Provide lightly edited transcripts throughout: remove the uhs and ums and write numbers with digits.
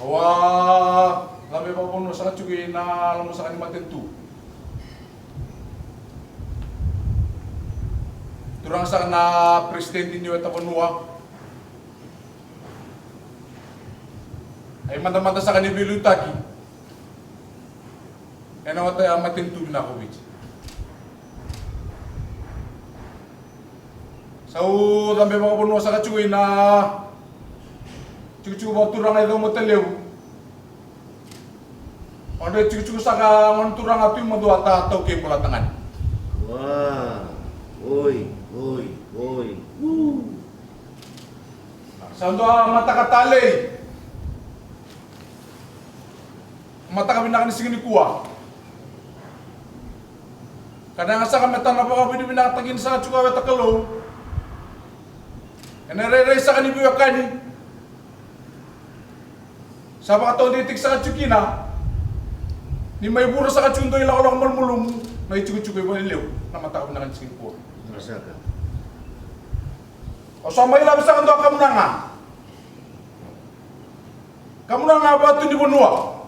Hawa labi pa puno sa katsugi na alam mo sa kanima tentu. Turang sa na presidente niyo ito panua. Ay manda-manda sa kanibilo taki. E na wata ang matintu na ako bit. So, labi pa puno sa katsugi na cucu-cucu ba turang ay daw matalew. Ano cucu-cucu sa ka turang atu yung madua tataw kayo palatangan. Wah, oi. Sa ando mata katali. Mata kami nakanisingin ni kuwa. Kadang asa kami tanah pa kami binatagin sa cuka weta kalo. Nare-re sa kanibiwa kani. Sa mga taon ditik sa katsukina, ni may buro sa katsundo ilang ulang malmulong, may tsukutsukay mo niliw na matawag na kanisikin po. Masaka. O sa may labis sa kanto kamu na nga. Kamu na nga ba ito di bunua?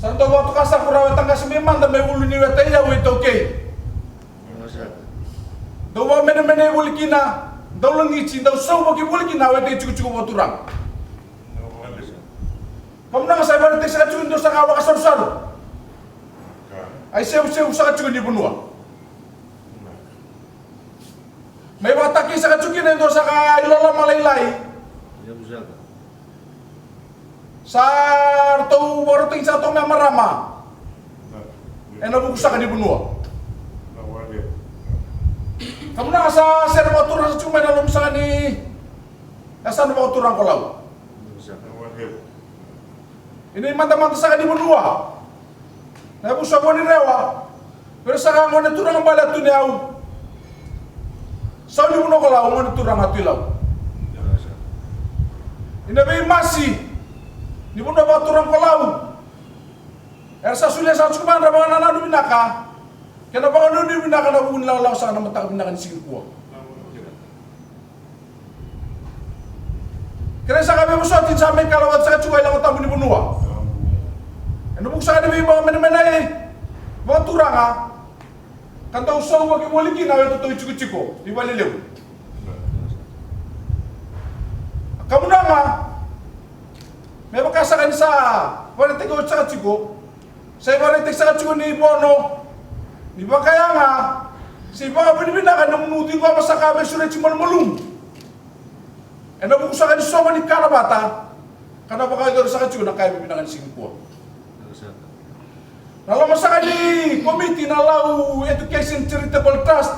Sa ito ba ito ka sa kurawet ang kasimeman na may ulo ni wetaya ito okay? Masaka. Daw ba mene-mene ulikina, daw lang itsin, daw sa umagi ulikina, wetay tsukutsukay mo turang. Kamu na nga sa ibarat sa katsundo sa kawa kasar-sar. Ay sew-sew sa katsundo di bunua. May bataki sa katsukin ito sa kailala malaylay. Masaka. Sa arto boroting sa atong marama. Ay nabukusa ka di bunua. Kamu na nga sa servatura sa tsumay na lumsa ni nasan ba uturang kolaw? Masaka. Ini manta-manta sa kani bunua. Nabusa mo ni rewa. Pero sa kango na turang ang balat to niyaw. Sa di mo na kolaw mo na turang at ilaw. Inabi masi. Di mo na ba turang kolaw. Sa sulia sa tsukuman na mga nanalo binaka. Kaya na baka nung binaka na bunlaw-law sa kanang matakap binaka ni Singapore. Kaya sa kami mo sa atin sa amin kalawat sa katsukay lang ang tamo ni bunua. Ano po sa kanila yung mga menemenay, mga turang ha? Kanta usaw wag iwalikin na ito ito chiko-chiko, di ba liliw? Kamu na nga, may makasakan sa paritig o sa chiko, sa paritig sa chiko ni Bono, di ba kaya nga, si Iba pinibinakan ng nutin ko sa kabay sulit si Malmalung. Ano po sa kanila sa mga ni Karabata, kada ba kayo sa chiko na kaya pinibinakan si Singapore? Nalaman sa kani committee na Law Education Charitable Trust.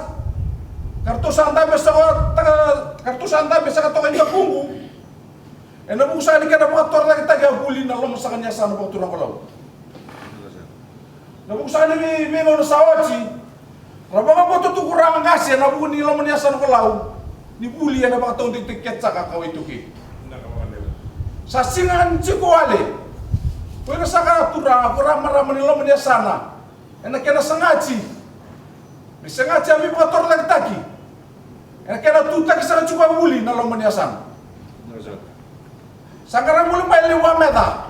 Kartusan tabi sa katokan niya kungu. E nabusa ni ka na mga torla kita gabuli na laman sa kanya sa ano turang kolaw. Nabusa ni may mga nasawachi. Rabang mo tutukurang ang kasi nabu ni laman niya sa ano kolaw. Ni buli yan na baka taong tiket sa kakaway tuki. Sa singan chikuwale. Pwede sa katura, kurang-marama nila mo niya sana. E nakena sangachi. May sangachi ami mga torla kitaki. E nakena tutaki sa kachuka muli na laman niya sana. Sa karang muli may liwa meta.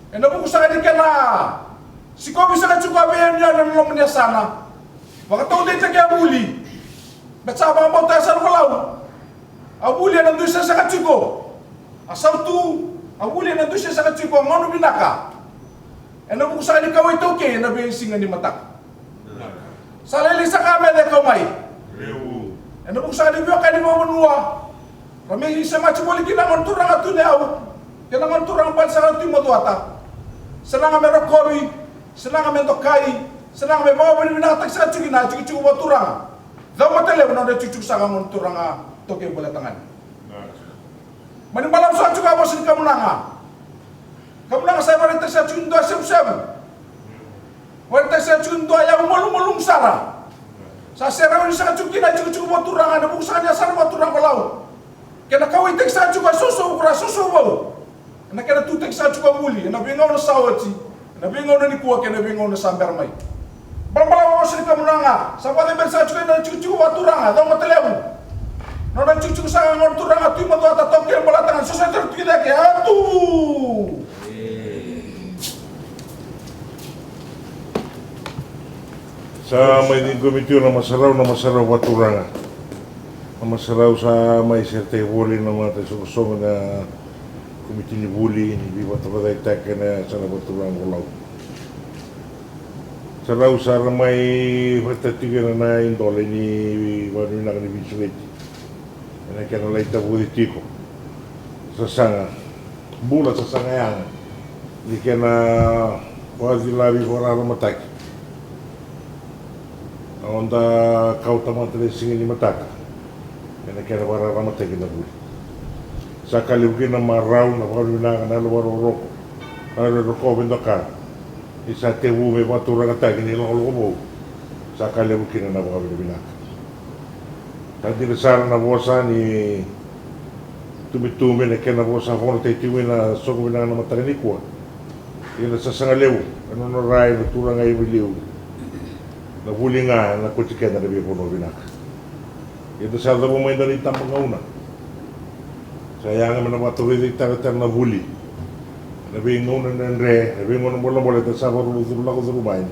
E nabuko sa kanil ka na si Kobe sa kachuka bayan niya na laman niya sana. Baka taon din tayo muli. Ba't sa mga mga tayo sa nakalaw? Ang muli nandun siya sa kachuko. Asaw tu. Ang uli na doon siya sa katsiko, ang ano binaka? E nabuko sa kanil kaway toke, nabisingan ni matak. Sa lili sa kamay na kamay. E nabuko sa kanil biwa kanil mga manua. Kami isa nga chimoli kinangan turang at tunayaw. Kinangan turang pan sa kanil maduata. Sana nga meron kori, sana nga meron tokai, sana nga may mga binatag sa katsiko na, chiko-chiko ba turang. Daw matalew na chiko sa kanil turang toke balatangan. Manimalam sa juga mo sin kamu nanga. Kamu nanga sa barita sa chundo seb-seb. Barita sa chundo yang mulung-mulung sara. Sa serawan sa chuki na chuki mo turang na busa niya sa mo turang kolaw. Kena kawai tek sa chuka susu mo. Na kena tutek sa chuka muli, na bingaw na sawati. Na bingaw na ni kuwa kena bingaw na samber may. Bambala mo sin kamu nanga. Sa barita sa chuki na chuki mo turang daw matalew. Nona cucu sa ngon turang atu mato ata tokel bola tangan susah tertida ke atu. Sa may komite na masaraw waturanga. Masaraw sa may serte huli na mga tayo na komite ni Buli, ni Bibat Paday Taka na sa waturang ulaw. Saraw sa may patatigan na indole ni Wanunak ni Bisueti. Na kaya nalay tabo tiko sa sanga bula sa sangayang di kaya na wazi labi wala mataki onda kau tamatale singin ni mataka na kaya wala mataki na buli sa kalibukin na maraw na wala na wala roko na roko bendoka isa tebu me batura kataki ni lo sa kalibukin na wala binaka. Tadi besar na bosa ni tumi na kena bosa hono te tiwi na soko bina na matani kwa. Ina sa sangaleu, ano no rai na turang ay biliu. Na huli nga na kutsike na rebi hono bina. Ito sa dabo may dali tampang una. Sayang man na maturi di taratar na huli. Na bingon na nre, na bingon na bola ta sa baru zula ko zulumain.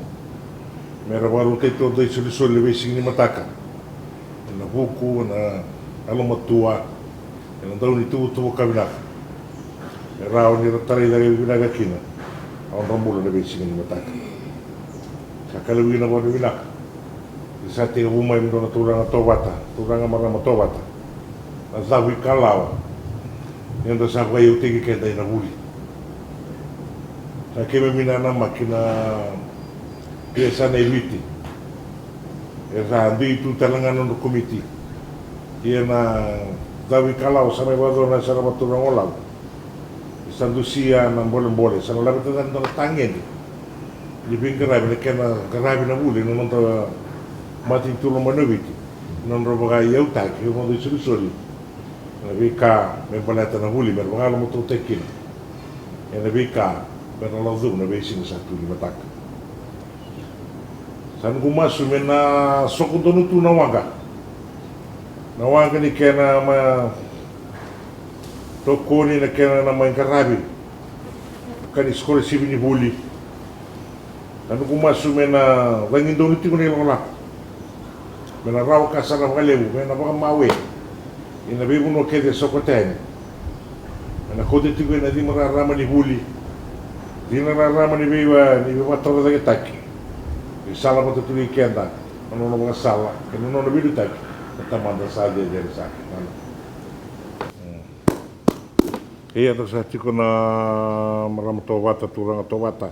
Mera baru te to dai suli besing ni mataka. Na buku na matua na daw ni tu kabina raw ni ratari dari binaga kina on rambulo na besi ni mataka sa kalawin na wala binak sa te umay mo na turang tobata turang marama tobata na zawi kalaw yanda sa kayo tigi kaya na huli sa keme minana makina piesa na ibiti Randi itu talangan untuk komiti. Ia na dawi kalau sampai wado na sana baturang olam. Sandusia na boleh sana labi tan tangen. Di pinggir ni kena karabi na buli non ta mati tulong manubiti. Non roba yau tak yo mo disuri. Nabi ka me balata na buli mer bangalo mo tekin. Ya nabi ka ber lazu na besin satu lima tak. San gumasu mena soko donu tu nawaga ni kena ma toko ni na kena na ma karabi kan iskole sibi ni buli san gumasu mena langin donu tu ni lola mena raw kasana valeu mena ba mawe ina bibu no kede soko tene mena kode tu na di mara rama ni buli di na rama ni biwa toro da taki salah betul tu kenda, ano mga sala, kano no bidu tak, tamanda saja dari sakit. Iya terus ko na maram tobata turang tobata,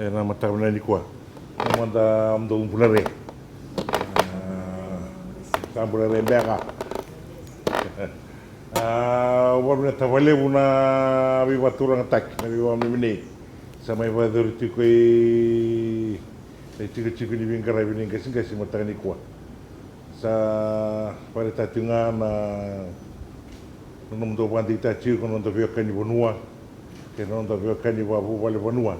na matawna ni ko. Tamanda amdo bulare. Bulare bega. Warna tawale una biwa turang tak, biwa mimini. Samay wadur ti ko Ciku-ciku ni bingkara bining kasing matang ni kuat. Sa pada tatunga na nung do bandi tachu kono do viokan ni bonua. Ke non do viokan ni wabu wale bonua.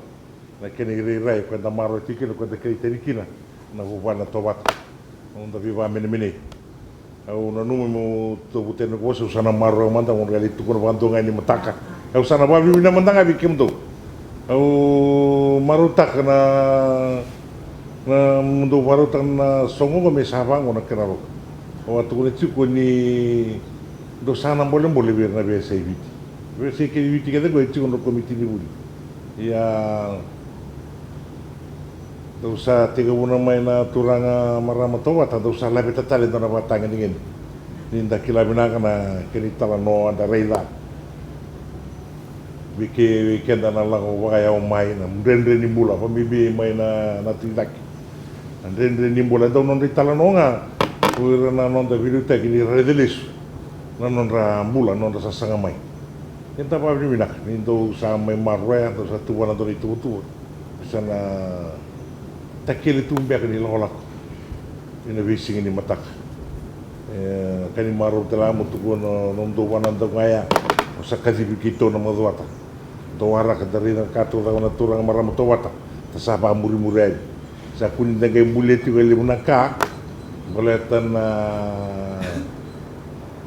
Na kene rai kwenda maro tikino kwenda kai terikina. Na bubana tobat. Non do viva mene. Au na numu mo to buteno ko sana maro manda mon gali tu kono bandonga ni mataka. Au sana babi na mandanga bikim do. Au marutak na mundo warutan na songo me sabang ona kenaro o atu ni tiku ni do sana boleh bir na be sai ke viti ke go tiku no komiti ni buli ya do sa tiga una mai na turanga marama to wata do sa labe tatale na batanga dingin ninda kilabina kana kenitala no anda reila bike kenda na lango waya o mai na mrendre ni mula pa mibi mai na tindak Andre nimbola daw non ritala nonga puira na non da vidu teki ni redelis na non ra mula non sa sanga mai enta pa ni binak ni do sa mai marwe do sa tu wana do itu bisa na takili tu mbek ni lola ina vising ni matak kani maru tela mutu no non do wana do ngaya sa kazi bikito na madwata do wara ka dari na katu da wana turang maram to wata ta sa ba muri sa kunin da gay buleti wali munaka boletan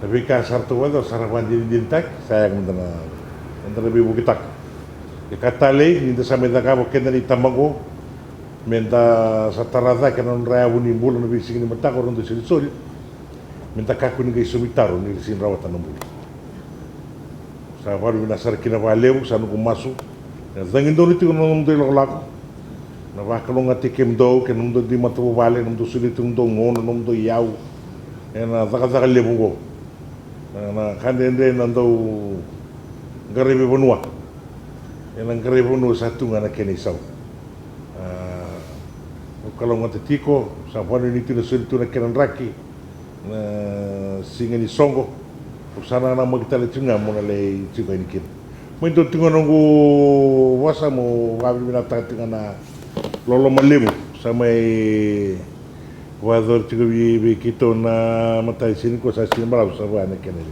Tapi kasar tu ada sarapan jadi dintak sayang mentana bibu kita. Ikatale ni sampai dah kau kena di tamago menta satarada kena raya buni bulan lebih sini mata korang tu suri minta kaku ni guys subitaru ni sin rawatan nombor. Sa baru binasar kina valeu sanu ku masuk. Zangin do ni tu nom do laku. Na va kalong ati kem do ke nom do di matu vale nom do suri tung do ngon nom do yau. Ena zaka lebu go. Na kandende nando garibe bonua. Ena garibe bonua satu ngana kene sau. Kalau ngata tiko sa pone ni tino suri tu na kenan raki. Na singa ni songo. Usana na mo kita le tunga mo na le tiko ni kin. Mo ito tunga nungu wasa mo wabi binata tunga na lolo malemu sa may wador tiko bi kito na matay sini ko sa sini malau sa wana kenali.